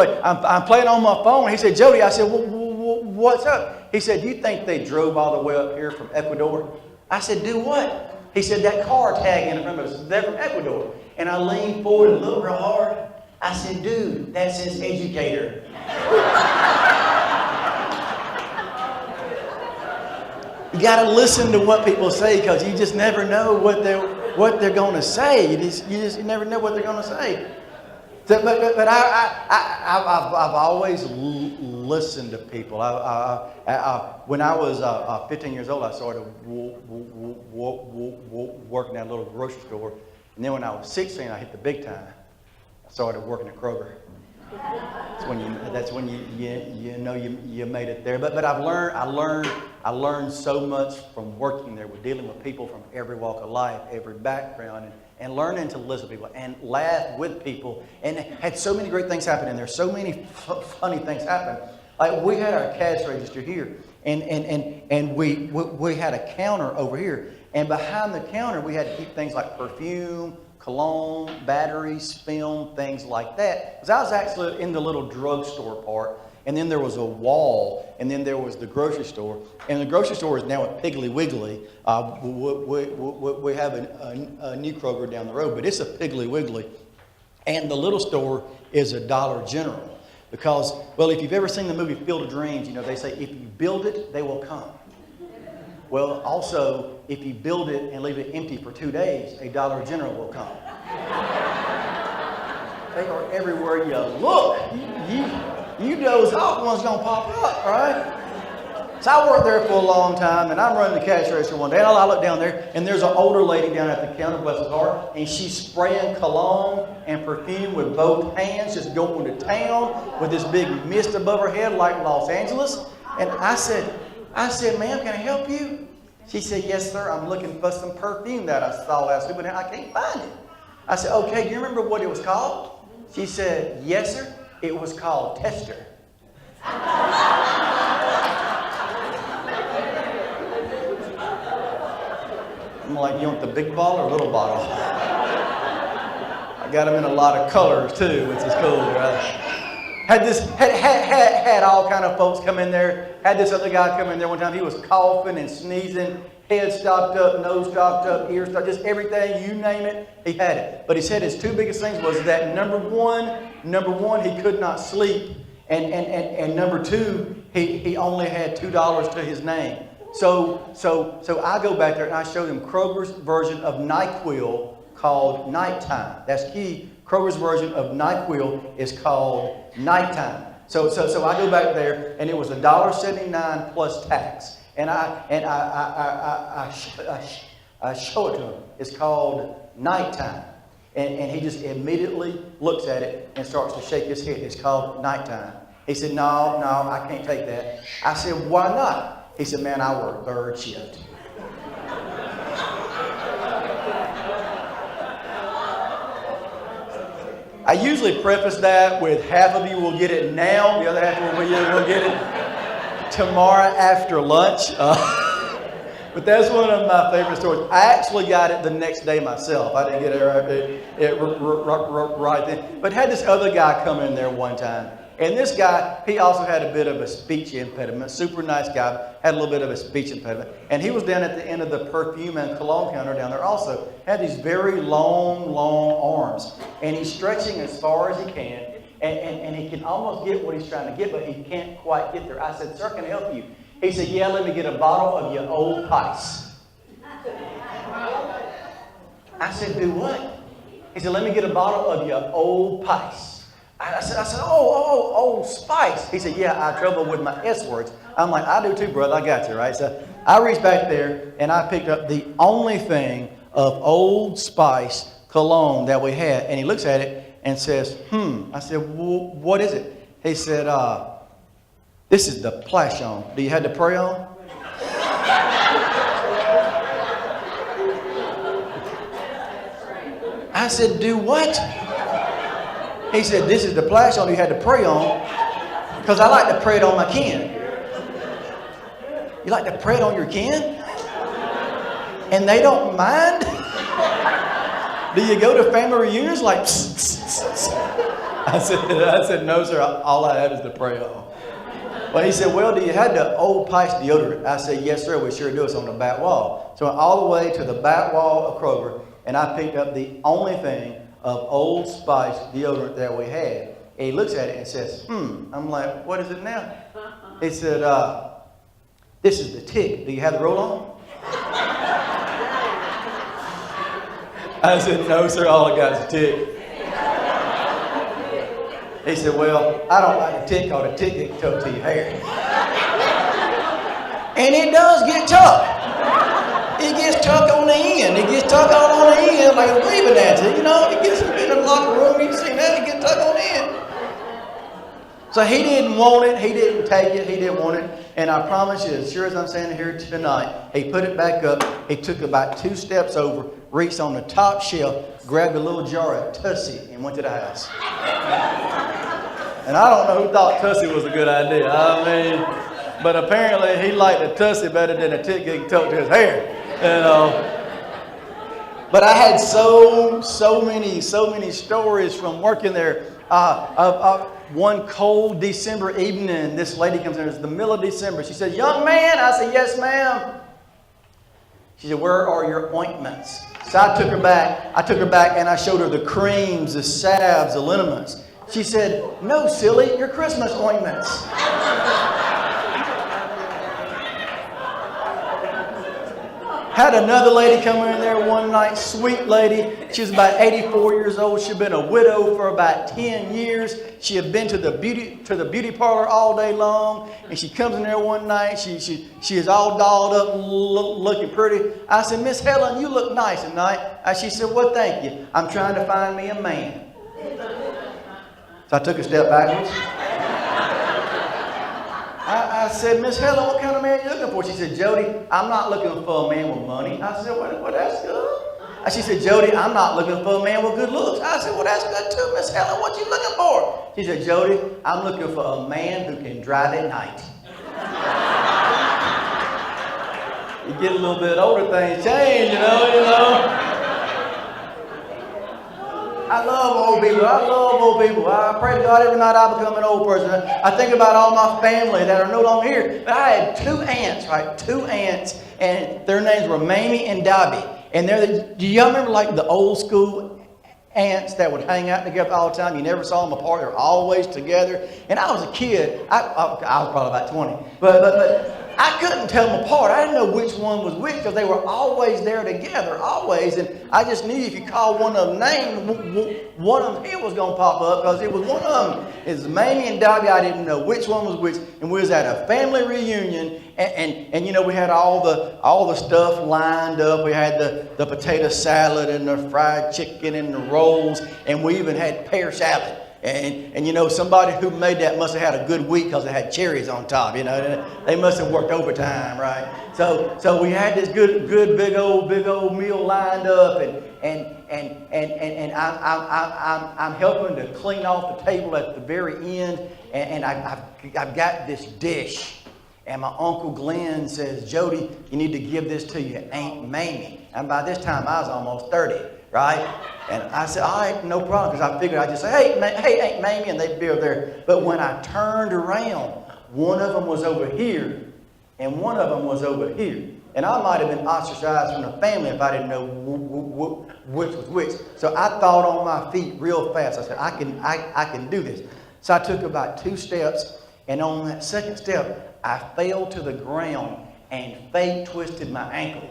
anyway, I'm playing on my phone. He said, Jody, I said, what's up? He said, do you think they drove all the way up here from Ecuador? I said, do what? He said, that car tag in front of us, they're from Ecuador. And I leaned forward and looked real hard. I said, dude, that says educator. You got to listen to what people say because you just never know what they're going to say. You never know what they're going to say. But I've always listened to people. When I was 15 years old, I started working at a little grocery store. And then when I was 16, I hit the big time. I started working at Kroger. That's when you know you made it there. But I learned so much from working there, with dealing with people from every walk of life, every background, and learning to listen to people and laugh with people. And had so many great things happen in there. So many funny things happen. Like we had our cash register here, and we had a counter over here, and behind the counter we had to keep things like perfume, cologne, batteries, film, things like that. Because I was actually in the little drugstore part, and then there was a wall, and then there was the grocery store. And the grocery store is now at Piggly Wiggly. We have a new Kroger down the road, but it's a Piggly Wiggly. And the little store is a Dollar General. Because, well, if you've ever seen the movie Field of Dreams, you know, they say, if you build it, they will come. Well, also, if you build it and leave it empty for 2 days, a Dollar General will come. They are everywhere you look. You doze off, one's going to pop up, right? So I worked there for a long time, and I'm running the cash register one day, and I look down there, and there's an older lady down at the counter, bless her heart, and she's spraying cologne and perfume with both hands, just going to town with this big mist above her head like Los Angeles. And I said, ma'am, can I help you? She said, yes, sir. I'm looking for some perfume that I saw last week, but I can't find it. I said, okay, do you remember what it was called? She said, yes, sir. It was called Tester. I'm like, you want the big bottle or little bottle? I got them in a lot of colors too, which is cool, right? Had all kind of folks come in there. Had this other guy come in there one time. He was coughing and sneezing, head stopped up, nose stopped up, ears stopped, just everything, you name it, he had it. But he said his two biggest things was that number one, he could not sleep, and number two, he only had $2 to his name. So I go back there and I show them Kroger's version of NyQuil called Nighttime. That's key. Kroger's version of NyQuil is called Nighttime. So I go back there, and it was $1.79 plus tax, and I show it to him. It's called Nighttime, and he just immediately looks at it and starts to shake his head. It's called Nighttime. He said, no, I can't take that. I said, why not? He said, man, I work third shift. I usually preface that with half of you will get it now, the other half of you will get it tomorrow after lunch. But that's one of my favorite stories. I actually got it the next day myself. I didn't get it right then. But had this other guy come in there one time. And this guy, he also had a bit of a speech impediment. Super nice guy, had a little bit of a speech impediment. And he was down at the end of the perfume and cologne counter down there also. Had these very long arms. And he's stretching as far as he can. And he can almost get what he's trying to get, but he can't quite get there. I said, sir, can I help you? He said, yeah, let me get a bottle of your Old Spice. I said, do what? He said, let me get a bottle of your Old Spice. I said, Old Spice. He said, yeah, I have trouble with my S words. I'm like, I do too, brother. I got you, right? So I reached back there, and I picked up the only thing of Old Spice cologne that we had. And he looks at it and says, I said, well, what is it? He said, this is the Plashon. Do you have the pray on? I said, do what? He said, this is the Plashon you had to pray on, because I like to pray it on my kin. You like to pray it on your kin? And they don't mind? Do you go to family reunions like, psst, psst, psst? I said, no, sir. All I have is to pray on. Well, he said, well, do you have the Old Spice deodorant? I said, yes, sir. We sure do. It's on the back wall. So I went all the way to the back wall of Kroger, and I picked up the only thing of Old Spice deodorant that we had. And he looks at it and says, I'm like, what is it now? He said, this is the tick. Do you have the roll-on? I said, no, sir. All I got is a tick. He said, well, I don't like a tick because a tick gets tucked to your hair. And it does get tucked. It gets tucked on the end. It gets tucked on the end like a waving dancer. You know, it gets in the locker room. You see that? It gets tucked on the end. So he didn't want it. He didn't take it. He didn't want it. And I promise you, as sure as I'm standing here tonight, he put it back up. He took about 2 steps over, reached on the top shelf, grabbed a little jar of Tussie, and went to the house. And I don't know who thought Tussie was a good idea. I mean, but apparently he liked the Tussie better than a tick getting tucked to his hair. You know. But I had so many stories from working there. One cold December evening, this lady comes in. It was the middle of December. She said, young man. I said, yes, ma'am. She said, where are your ointments? So I took her back and I showed her the creams, the salves, the liniments. She said, no, silly, your Christmas ointments. Had another lady come in there one night, sweet lady. She was about 84 years old. She'd been a widow for about 10 years. She had been to the beauty parlor all day long. And she comes in there one night. She is all dolled up, looking pretty. I said, Miss Helen, you look nice tonight. She said, well, thank you. I'm trying to find me a man. So I took a step backwards. I said, Miss Helen, what kind of man are you looking for? She said, Jody, I'm not looking for a man with money. I said, well, that's good. She said, Jody, I'm not looking for a man with good looks. I said, well, that's good too, Miss Helen. What you looking for? She said, Jody, I'm looking for a man who can drive at night. You get a little bit older, things change, you know. I love old people. I pray to God every night I become an old person. I think about all my family that are no longer here. But I had 2 aunts, right? 2 aunts, and their names were Mamie and Dobby. And do y'all remember like the old school aunts that would hang out together all the time? You never saw them apart. They were always together. And I was a kid. I was probably about 20. But I couldn't tell them apart. I didn't know which one was which because they were always there together, always. And I just knew if you called one of them names, one of them here was going to pop up because it was one of them. It's Mamie and Dobby. I didn't know which one was which. And we was at a family reunion, and you know, we had all the stuff lined up. We had the potato salad and the fried chicken and the rolls, and we even had pear salad. And you know, somebody who made that must have had a good week because it had cherries on top. You know, they must have worked overtime, right? So we had this good big old meal lined up, and I'm helping to clean off the table at the very end, and I've got this dish, and my Uncle Glenn says, Jody, you need to give this to your Aunt Mamie. And by this time I was almost 30. Right? And I said, all right, no problem, because I figured I'd just say, hey, Aunt Mamie, and they'd be over there. But when I turned around, one of them was over here, and one of them was over here. And I might have been ostracized from the family if I didn't know which was which. So I thought on my feet real fast. I said, I can do this. So I took about 2 steps, and on that second step, I fell to the ground and fake twisted my ankle.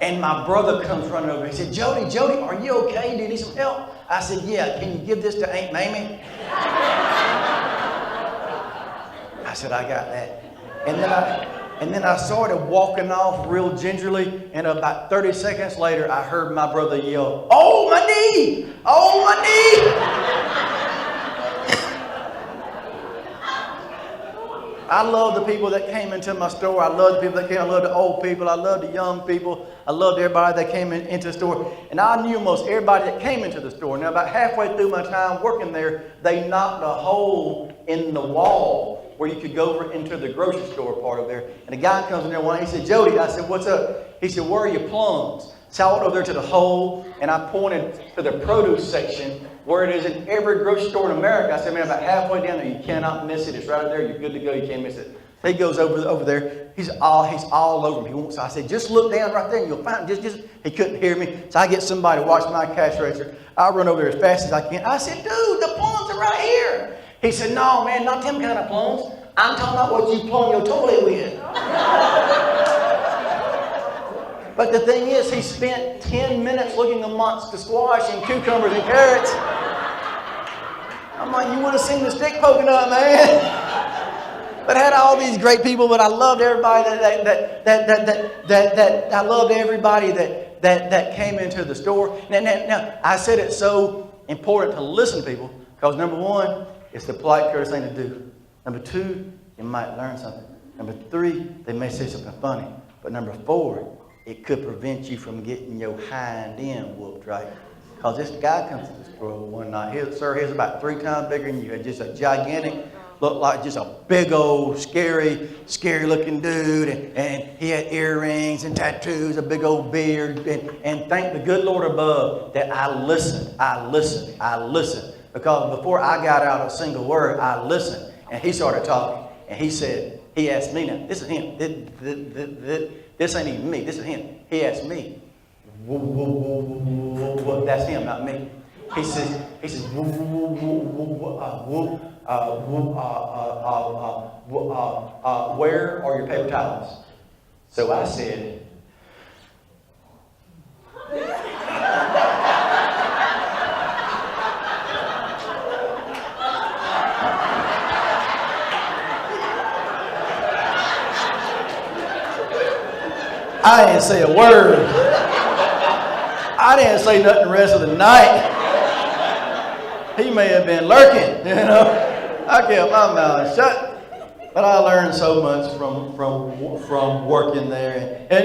And my brother comes running over. He said, Jody, are you okay? Do you need some help? I said, yeah. Can you give this to Aunt Mamie? I said, I got that. And then I started walking off real gingerly. And about 30 seconds later, I heard my brother yell, oh, my knee! Oh, my knee! I love the people that came into my store. I love the people that came. I love the old people. I love the young people. I loved everybody that came into the store. And I knew most everybody that came into the store. Now, about halfway through my time working there, they knocked a hole in the wall where you could go over into the grocery store part of there. And a guy comes in there one day. He said, Jody, I said, what's up? He said, where are your plums? So I went over there to the hole, and I pointed to the produce section where it is in every grocery store in America. I said, man, about halfway down there, you cannot miss it. It's right there. You're good to go. You can't miss it. He goes over there. He's all over me. So I said, just look down right there and you'll find it. He couldn't hear me. So I get somebody to watch my cash register. I run over there as fast as I can. I said, dude, the plums are right here. He said, no, man, not them kind of plums. I'm talking about what you plumb your toilet with. But the thing is, he spent 10 minutes looking amongst the squash and cucumbers and carrots. I'm like, you would have seen the stick poking up, man. But I had all these great people, but I loved everybody I loved everybody that came into the store. Now, I said it's so important to listen to people because number one, it's the polite, courteous thing to do. Number two, you might learn something. Number three, they may say something funny. But number four, it could prevent you from getting your hind end whooped, right? Because this guy comes to the store one night. He's about 3 times bigger than you. Just a gigantic, looked like just a big old, scary looking dude. And he had earrings and tattoos, a big old beard. And thank the good Lord above that I listened. Because before I got out a single word, I listened. And he started talking. And he asked me now, this is him. This ain't even me. This is him. He asked me, that's him, not me. He says, where are your paper towels? So I said, I didn't say a word. I didn't say nothing the rest of the night. He may have been lurking, you know. I kept my mouth shut. But I learned so much from working there. And